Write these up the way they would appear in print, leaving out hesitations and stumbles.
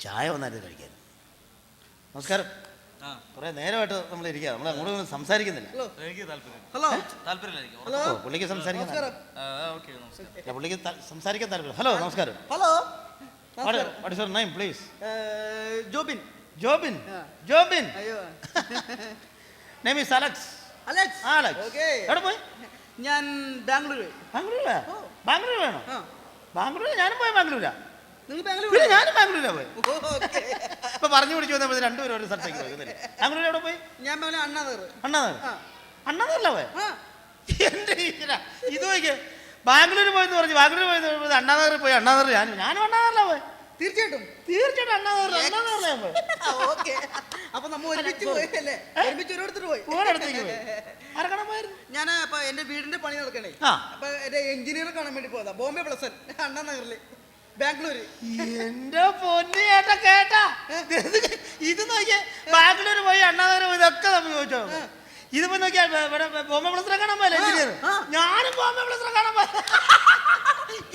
ചായ വന്നായിട്ട് കഴിക്കാൻ. നമസ്കാരം. കുറെ നേരമായിട്ട് നമ്മൾ ഇരിക്കുക, നമ്മൾ അങ്ങോട്ട് സംസാരിക്കുന്നില്ല. പുള്ളിക്ക് സംസാരിക്കാൻ പുള്ളിക്ക് സംസാരിക്കാൻ താല്പര്യം. ഹലോ, നമസ്കാരം. Hello, what is your name please? Jobin. Jobin. Jobin. Name is Alex. Alex. Okay. എവിടെ പോയി? ഞാൻ ബാംഗ്ലൂർ. ബാംഗ്ലൂരാ? ബാംഗ്ലൂർ വേണോ? ബാംഗ്ലൂർ ഞാനും പോയി. ബാംഗ്ലൂരാ? നിങ്ങൾ ഞാനും ബാംഗ്ലൂരാ പോയി. ഇപ്പൊ പറഞ്ഞു പിടിച്ചു വന്നപ്പോൾ രണ്ടുപേരും ഒരു സ്ഥലത്തേക്ക് പോകുന്നില്ലേ? ബാംഗ്ലൂർ എവിടെ പോയി? ഞാൻ അണ്ണാനഗർ. അണ്ണാനഗറിലാ പോയി? എന്റെ ഇത് നോക്കിയേ, ബാംഗ്ലൂർ പോയെന്ന് പറഞ്ഞു. ബാംഗ്ലൂർ പോയി അണ്ണാനഗറിൽ പോയി. അണ്ണാനഗർ ഞാനും അണ്ണാനഗറിലാ പോയി. തീർച്ചയായിട്ടും അണ്ണാനഗറിലാ പോയി. അപ്പൊ നമ്മ ഒരുമിച്ച് പോയല്ലേ? ഒരുമിച്ച് ഒരിടത്തോട്ട് പോയി. ഓരോടത്തേക്ക് പോയി. ആരെ കാണാൻ പോയായിരുന്നു? ഞാൻ അപ്പൊ എന്റെ വീടിന്റെ പണി നടക്കണേ. അപ്പൊ എന്റെ എഞ്ചിനീയറെ കാണാൻ വേണ്ടി പോയതാ. ബോംബെ പ്ലസൻ അണ്ണാനഗറില്, ബാംഗ്ലൂര്. എന്റെ പൊന്നു ചേട്ടാ, കേട്ടാ ഇത് നോക്കിയേ, ബാംഗ്ലൂർ പോയി അണ്ണാനഗർ പോയി, ഇതൊക്കെ നമ്മൾ ചോദിച്ചോ. ഇതിപ്പോ നോക്കിയാ ബോംബെ പ്ലസിനെ കാണാൻ പോയല്ലേ എഞ്ചിനീയർ? ഞാനും ബോംബെ പ്ലസിനെ കാണാൻ പോയ.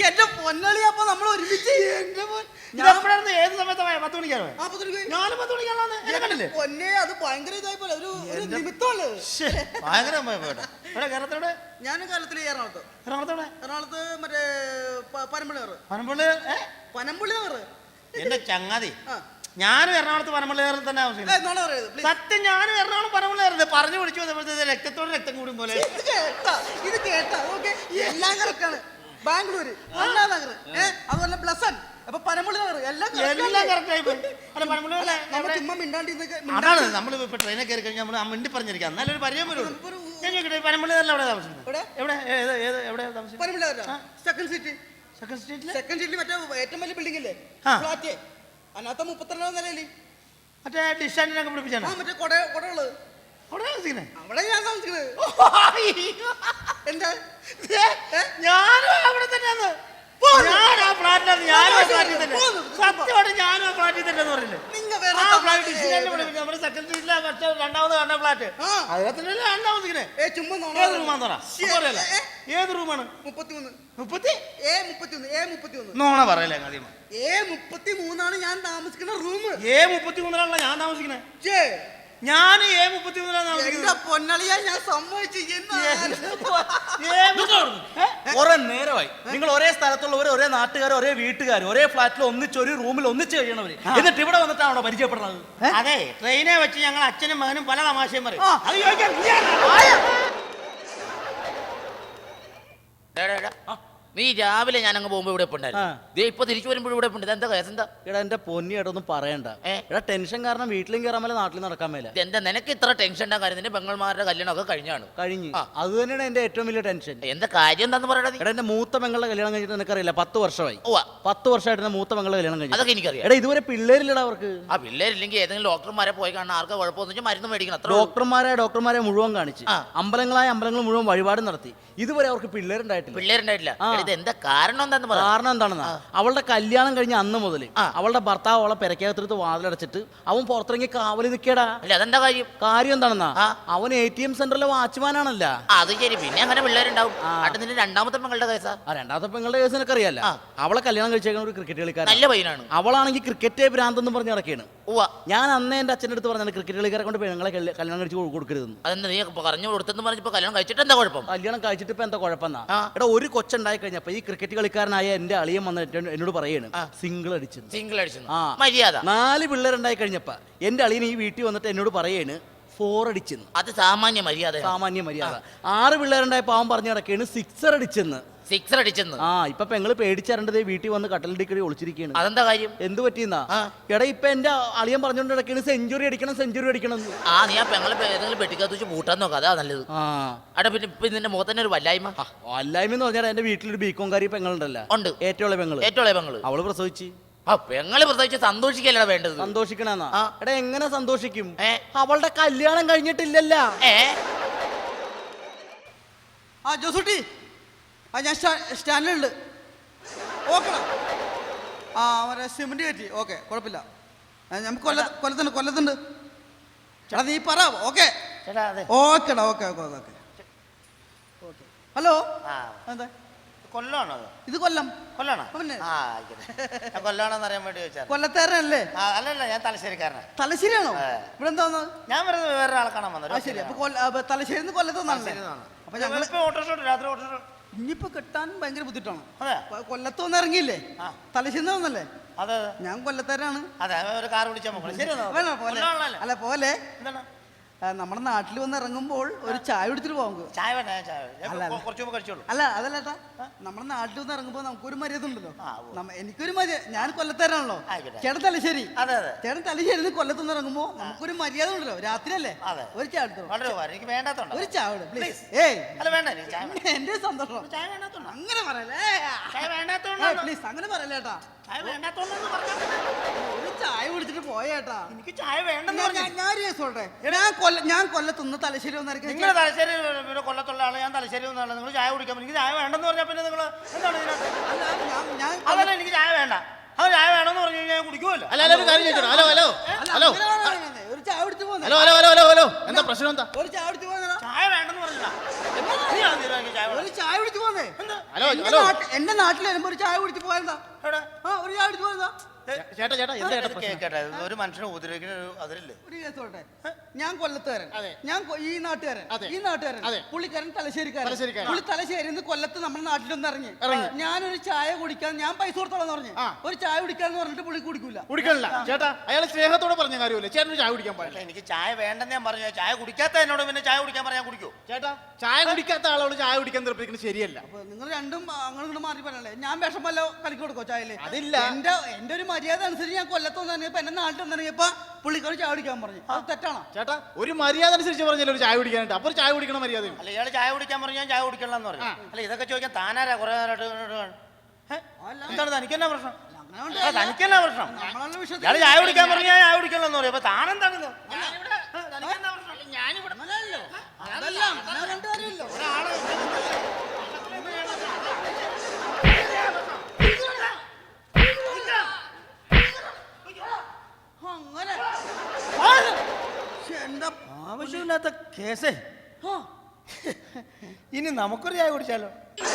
എന്റെ പൊന്നളി, അപ്പൊ നമ്മൾ ഒരുമിച്ച്. എന്റെ ഏത് സമയത്ത് 10 മണിക്കാണ്? ഞാനും 10 മണിക്കാണല്ലേ? പൊന്നെ, അത് ഭയങ്കര ഇതായി പോലെ ഒരു നിമിത്തമുള്ളു. ഭയങ്കര പോട്ടെ. ഇവിടെ കേരളത്തോടെ? ഞാൻ കേരളത്തില് എറണാകുളത്ത്. എറണാകുളത്ത് മറ്റേ പനമ്പള്ളി നഗർ. എന്റെ ചങ്ങാതി, ഞാനും എറണാകുളത്ത് പനമ്പള്ളി നഗറിൽ തന്നെ താമസിക്കുന്നത്. സത്യം, ഞാനും എറണാകുളം പനമ്പള്ളി നഗറിൽ പറഞ്ഞു പിടിച്ചു വന്നപ്പോഴത്തെ രക്തത്തോട് രക്തം കൂടും പോലെ. ഇത് കേട്ടാ? ഓക്കെ, എല്ലാം കറക്റ്റാണ്. ബാംഗ്ലൂര്, അണ്ണാനഗർ, അതുപോലെ പ്ലസൻ, അപ്പൊ പനമ്പള്ളി നഗർ, എല്ലാം കറക്റ്റായി പോയി. അതാണ് നമ്മൾ ഇപ്പൊ ട്രെയിനെ കയറി കഴിഞ്ഞാൽ നമ്മൾ മിണ്ടി പറഞ്ഞിരിക്കാം, എന്നാലും ഒരു പരിചയം വരും. ഞാൻ ചോദിക്കട്ടെ, പനമ്പള്ളി നഗറിൽ എവിടെ താമസിക്കുന്നത്? എവിടെ താമസിക്കുന്നത്? സെക്കൻഡ് സ്ട്രീറ്റിൽ മറ്റേ ഏറ്റവും വലിയ ബിൽഡിംഗ് ഇല്ലേ, ഫ്ലാറ്റ്, അതിനകത്ത് 32 നിലയില് മറ്റേ ഡിസ്റ്റാൻഡിനൊക്കെ പിടിപ്പിച്ചാണ്. മറ്റേ കൊടകള് അവിടെ ഞാൻ താമസിക്കുന്നത്. എന്താ ഞാനും അവിടെ തന്നെയാണ്. ഞാനും ആ ഫ്ലാറ്റിലാണ്. ഞാനും ആ ഫ്ലാറ്റിൽ തന്നെ. സത്യമായിട്ട് ഞാനും ആ ഫ്ലാറ്റിൽ തന്നെ എന്ന് പറഞ്ഞില്ലേ? നമ്മുടെ സെക്കൻഡ് സ്ട്രീറ്റിലെ രണ്ടാമത് കാണുന്ന ഫ്ലാറ്റ്, അതിനകത്തല്ലേ ഞാൻ താമസിക്കണേ. ഏത് റൂമാന്ന് പറ. ഏത് റൂമാണ്? 33. നോണ പറയല്ലേ ആദ്യം. A33 ഞാൻ താമസിക്കുന്ന റൂം. A33 ഞാൻ താമസിക്കണേ. ഞാൻ A33 പൊന്നളിയാ, ഞാൻ സമ്മതിച്ചു. കുറെ നേരമായി നിങ്ങൾ ഒരേ സ്ഥലത്തുള്ളവർ, ഒരേ നാട്ടുകാർ, ഒരേ വീട്ടുകാർ, ഒരേ ഫ്ലാറ്റിൽ ഒന്നിച്ച് ഒരു റൂമിൽ ഒന്നിച്ച് കഴിയണവര്, എന്നിട്ട് ഇവിടെ വന്നിട്ടാണോ പരിചയപ്പെടുന്നത്? അതെ, ട്രെയിനെ വെച്ച് ഞങ്ങൾ അച്ഛനും മകനും പല തമാശയും പറയും. നീ രാവിലെ ഞാൻ അങ്ങ് പോകുമ്പോ ഇവിടെ ഉണ്ടായിരുന്നു, ഇപ്പൊ തിരിച്ചു വരുമ്പോഴും ഇവിടെ ഉണ്ട്. എന്താ കേസ്? എന്താ എടാ, എന്റെ പൊന്നി ഇടൊന്നും പറയണ്ട. എടാ, ടെൻഷൻ കാരണം വീട്ടിലും കയറാൻ മേലെ നാട്ടിലും നടക്കാൻ മേലെ. എന്താ നിനക്ക് ഇത്ര ടെൻഷൻ ഉണ്ടാ? കാര്യം നിന്റെ പെങ്ങന്മാരുടെ കല്യാണം ഒക്കെ കഴിഞ്ഞു. അത് തന്നെയാണ് എന്റെ ഏറ്റവും വലിയ ടെൻഷൻ. എന്താ കാര്യം എന്താന്ന് പറയണത്? എടാ, എന്റെ മൂത്ത പെങ്ങളുടെ കല്യാണം കഴിഞ്ഞിട്ട് നിനക്കറിയില്ല, 10 വർഷമായി. 10 വർഷമായിട്ട് എന്റെ മൂത്ത പെങ്ങളുടെ കല്യാണം കഴിഞ്ഞു. അതൊക്കെ എനിക്കറിയാം. എടാ, ഇതുവരെ പിള്ളേരില്ലടാ അവർക്ക്. ആ പിള്ളേരില്ലെങ്കിൽ ഏതെങ്കിലും ഡോക്ടർമാരെ പോയി കാണാൻ ആർക്കാ കുഴപ്പമൊന്നും മരുന്ന് മേടിക്കണം. ഡോക്ടർമാരെ മുഴുവൻ കാണിച്ച്, അമ്പലങ്ങൾ മുഴുവൻ വഴിപാട് നടത്തി. ഇതുവരെ അവർക്ക് പിള്ളേരുണ്ടായിട്ടില്ല. ഇത് എന്താ കാരണം എന്താണെന്നാ? അവളുടെ കല്യാണം കഴിഞ്ഞ അന്ന് മുതൽ അവളുടെ ഭർത്താവ് അവളെ പെരക്കകത്തെടുത്ത് വാതിലടച്ചിട്ട് അവൻ പുറത്തിറങ്ങി കാവലി നിൽക്കടാ. അതെന്താ കാര്യം എന്താണെന്നാ? അവൻ ATM സെന്ററിലെ വാച്ച്മാനാണല്ല. അത് ശരി, പിന്നെ അങ്ങനെ പിള്ളേരുണ്ടാവും. നിന്റെ രണ്ടാമത്തെ പെങ്ങളുടെ കേസാ? രണ്ടാമത്തെ പെങ്ങളുടെ കേസ് എനിക്കറിയാല്ല. അവളെ കല്യാണം കഴിച്ചേക്കുന്ന ഒരു ക്രിക്കറ്റ് കളിക്കാരൻ, നല്ല പയ്യനാണ്. അവളാണെങ്കിൽ ക്രിക്കറ്റ് ഭ്രാന്തെന്ന് പറഞ്ഞ് നടക്കുകയാണ്. ഞാൻ അന്നേ എന്റെ അച്ഛൻ്റെ അടുത്ത് പറഞ്ഞാൽ ക്രിക്കറ്റ് കളിക്കാരെ കൊണ്ട് പെങ്ങളെ കല്യാണം കഴിച്ച് കൊടുക്കരുതെന്ന്. അതെന്താ നീ പറഞ്ഞു കൊടുത്തെന്ന് പറഞ്ഞപ്പോ കല്യാണം കഴിച്ചിട്ട് എന്താ കുഴപ്പം? കല്യാണം കഴിച്ചിട്ട് ഇപ്പൊ എന്താ കുഴപ്പമെന്നാ? എടാ, ഒരു കൊച്ചുണ്ടായി കഴിഞ്ഞപ്പോ ഈ ക്രിക്കറ്റ് കളിക്കാരനായ എന്റെ അളിയൻ വന്നിട്ട് എന്നോട് പറയാണ് സിംഗിൾ അടിച്ചു. 4 പിള്ളേരുണ്ടായി കഴിഞ്ഞപ്പോ എന്റെ അളിയൻ ഈ വീട്ടിൽ വന്നിട്ട് എന്നോട് പറയാണ് 4 അടിച്ചെന്ന്. അത് സാമാന്യ മര്യാദ. 6 പിള്ളേരുണ്ടായപ്പോ അവൻ പറഞ്ഞു കിടക്കാണ് 6 അടിച്ചെന്ന്. ഇപ്പൊ പെങ്ങള് പേടിച്ചറിണ്ടത് വീട്ടിൽ വന്ന് കട്ടലിന്റെ കടി ഒളിച്ചിരിക്കുകയാണ്. അതെന്താ കാര്യം? എന്ത് പറ്റിയെന്നാ? എടാ, ഇപ്പൊ എന്റെ അളിയൻ പറഞ്ഞോണ്ട് കിടക്കാണ് സെഞ്ചുറി അടിക്കണം. നീ ആ പെങ്ങളെ ഏതെങ്കിലും പെട്ടിക്കകത്ത് വെച്ച് പൂട്ടാൻ നോക്കാം, അതാ നല്ലത്. പിന്നെ ഇപ്പൊ നിന്റെ മുഖത്തന്നെ ഒരു വല്ലായ്മ എന്ന് പറഞ്ഞാൽ എന്റെ വീട്ടിലൊരു ബീക്കോംകാരി പെങ്ങളുണ്ടല്ലോ, ഉണ്ട്. ഏറ്റവും പെങ്ങള് അവള് പ്രസവിച്ച്. പെങ്ങള് പ്രസവിച്ച് സന്തോഷിക്കല്ല വേണ്ടത്. സന്തോഷിക്കണെന്നാ? എടാ, എങ്ങനെ സന്തോഷിക്കും? അവളുടെ കല്യാണം കഴിഞ്ഞിട്ടില്ലല്ല. ജോസൂട്ടി, ഞാൻ സ്റ്റാൻഡിലുണ്ട്. ഓക്കെ, മറ്റേ സിമെന്റ് കയറ്റി. ഓക്കെ, കുഴപ്പമില്ല. നമുക്ക് കൊല്ലത്തുണ്ട്. ചേട്ടാ, നീ പറ. ഓക്കെ ഓക്കേടാ. ഓക്കെ. ഹലോ, എന്താ കൊല്ലമാണോ അത്? ഇത് കൊല്ലം. കൊല്ലാണോ? പിന്നെ. ആ ആയിക്കോട്ടെ. ഞാൻ കൊല്ലാണോന്ന് അറിയാൻ വേണ്ടി ചോദിച്ചാൽ. കൊല്ലത്തേരനല്ലേ? അല്ലല്ല, ഞാൻ തലശ്ശേരിക്കാരനാ. തലശ്ശേരിയാണോ? അതെ. ഇവിടെ എന്താ വന്നത്? ഞാൻ വെറുതെ വേറൊരാളെ കാണാൻ വന്നത്. ആ ശരി. അപ്പൊ തലശ്ശേരി കൊല്ലത്ത് വന്നാണല്ലേ? അപ്പൊ ഞങ്ങൾ ഓട്ടോഷോ രാത്രി ഓട്ടോഷോ ഇനിയിപ്പോ കിട്ടാൻ ഭയങ്കര ബുദ്ധിമുട്ടാണ്. അതെ. കൊല്ലത്ത് വന്ന് ഇറങ്ങിയില്ലേ? തലശ്ശേരി വന്നല്ലേ? അതെ ഞാൻ കൊല്ലത്തേരാണ്. അതെ, ഒരു കാർ വിളിച്ചാൽ മതി. ശരി, വേണോ പോലെ? അല്ല പോലെ എന്താണ് നമ്മുടെ നാട്ടിൽ വന്ന് ഇറങ്ങുമ്പോൾ ഒരു ചായ കുടിച്ചിട്ട് പോകും. ചായ വേണ്ട, ഞാൻ ചായ കുറച്ച് മുമ്പ് കഴിച്ചോളൂ. അല്ല അതല്ലേട്ടാ, നമ്മുടെ നാട്ടിൽ വന്ന് ഇറങ്ങുമ്പോൾ നമുക്കൊരു മര്യാദ ഉണ്ടല്ലോ. എനിക്കൊരു മര്യാദ, ഞാൻ കൊല്ലത്തേരാണല്ലോ. ചേട്ടൻ തലശ്ശേരി. അതെ അതെ. ചേട്ടൻ തലശ്ശേരി കൊല്ലത്തുനിന്ന് ഇറങ്ങുമ്പോൾ നമുക്കൊരു മര്യാദ ഉണ്ടല്ലോ. രാത്രിയല്ലേ? ഒരു ചായ എടുത്തോ. എനിക്ക് വേണ്ടാത്തോണ്ട് ഒരു ചായ പ്ലീസ്. അല്ല വേണ്ട, എനിക്ക് ചായ എന്റെ സന്തോഷം. ചായ വേണ്ടാത്തോണ്ട് അങ്ങനെ പറയല്ലേ. ചായ വേണ്ടാത്തോണ്ട് പ്ലീസ് അങ്ങനെ പറയല്ലേട്ടാ. ചായ വേണ്ടാത്തോണ്ടെന്ന് പറഞ്ഞാൽ ഒരു ചായ കുടിച്ചിട്ട് പോയേട്ടാ. എനിക്ക് ചായ വേണ്ടെന്ന് പറഞ്ഞു. ഞാൻ കേസോട്ടെ. ഞാൻ കൊല്ലത്തുനിന്ന് തലശ്ശേരി വന്നിറങ്ങി. നിങ്ങൾ തലശ്ശേരി പിന്നെ കൊല്ലത്തുള്ള ആള്, ഞാൻ തലശ്ശേരി വന്നാണ്. നിങ്ങൾ ചായ കുടിക്കാൻ എനിക്ക് ചായ വേണ്ടെന്ന് പറഞ്ഞാൽ പിന്നെ നിങ്ങൾ എന്താണ് ഇതിനകത്ത്? അതല്ല, എനിക്ക് ചായ വേണ്ട. അത് ചായ വേണമെന്ന് പറഞ്ഞു കഴിഞ്ഞാൽ ഞാൻ കുടിക്കുമല്ലോ. അല്ല ഒരു കാര്യം ചോദിച്ചോ. ഹലോ ഹലോ ഹലോ ഒരു ചായ കുടിച്ച് പോകുന്ന. ഹലോ ഹലോ ഹലോ ഹലോ എന്താ പ്രശ്നം? എന്താ ഒരു ചായ കുടിച്ച് പോകുന്ന. ചായ വേണ്ടെന്ന് പറഞ്ഞില്ല. ഒരു ചായ കുടിച്ച് പോകുന്നേ. ഹലോ ഹലോ എന്റെ നാട്ടിൽ വരുമ്പോ ഒരു ചായ കുടിച്ച് പോയതാ. ഒരു ചായ കുടിച്ച് പോയതാ. ചേട്ടാ ചേട്ടാ എന്താ ചേട്ടാ പ്രശ്നം? കേട്ടെ, ഒരു മനുഷ്യനെ ഉപദ്രവിക്കുന്ന അതിലല്ലേ. ഒരു കേസോട്ടെ. ഞാൻ കൊല്ലത്തുകാരൻ, ഞാൻ ഈ നാട്ടുകാരൻ, ഈ നാട്ടുകാരൻ, പുള്ളിക്കാരൻ തലശ്ശേരിക്കാരൻ. പുള്ളി തലശ്ശേരിന്ന് കൊല്ലത്ത് നമ്മുടെ നാട്ടിലൊന്ന് ഇറങ്ങി. ഞാനൊരു ചായ കുടിക്കാൻ ഞാൻ പൈസ കൊടുത്തോളാന്ന് പറഞ്ഞു. ഒരു ചായ കുടിക്കാന്ന് പറഞ്ഞിട്ട് പുള്ളി കുടിക്കൂല. കുടിക്കണില്ല ചേട്ടാ, അയാൾ സ്നേഹത്തോടെ പറഞ്ഞ കാര്യമല്ലേ. ചേട്ടന് ചായ കുടിക്കാൻ പാടില്ല. എനിക്ക് ചായ വേണ്ടെന്ന് ഞാൻ പറഞ്ഞു. ചായ കുടിക്കാത്ത എന്നോട് പിന്നെ ചായ കുടിക്കാൻ പറയാൻ കുടിക്കൂ? ചേട്ടാ, ചായ കുടിക്കാത്ത ആളോട് ചായ കുടിക്കാൻ നിർബന്ധിക്കുന്നത് ശരിയല്ല. അപ്പൊ നിങ്ങൾ രണ്ടും അങ്ങോട്ട് മാറി പറയല്ലേ. ഞാൻ വിഷം വല്ല കളിക്ക് കൊടുക്കോ ചായല്? അതില്ല. എന്റെ ഒരു മര്യാദ അനുസരിച്ച് ഞാൻ കൊല്ലത്ത് ഇറങ്ങിയപ്പോ എന്റെ നാട്ടിൽ വന്നിറങ്ങിയപ്പോ പുള്ളിക്കാർ ചായ കുടിക്കാൻ പറഞ്ഞു. അത് തെറ്റാണോ? ചേട്ടാ, ഒരു മര്യാദ അനുസരിച്ച് പറഞ്ഞല്ലോ ഒരു ചായ കുടിക്കാനായിട്ട്. അപ്പൊ ചായ കുടിക്കണ മര്യാദ. അല്ല, ഇയാൾ ചായ കുടിക്കാൻ പറഞ്ഞു, ഞാൻ ചായ കുടിക്കണമെന്ന് പറഞ്ഞു. അല്ല, ഇതൊക്കെ ചോദിക്കാൻ താനാരാ കുറെ നേരമായിട്ട്? എന്താണ് തനിക്കെന്നാ പ്രശ്നം? തനിക്കെന്നാ പ്രശ്നം? ഇയാൾ ചായ കുടിക്കാൻ പറഞ്ഞു, ഞാൻ ചായ കുടിക്കണമെന്ന് പറയും. അപ്പൊ താനെന്താണ് ഇത്? ഞാനിവിടെ അങ്ങനെ എന്താ ആവശ്യമില്ലാത്ത കേസേ. ഇനി നമുക്കൊരു ചായ കുടിച്ചാലോ?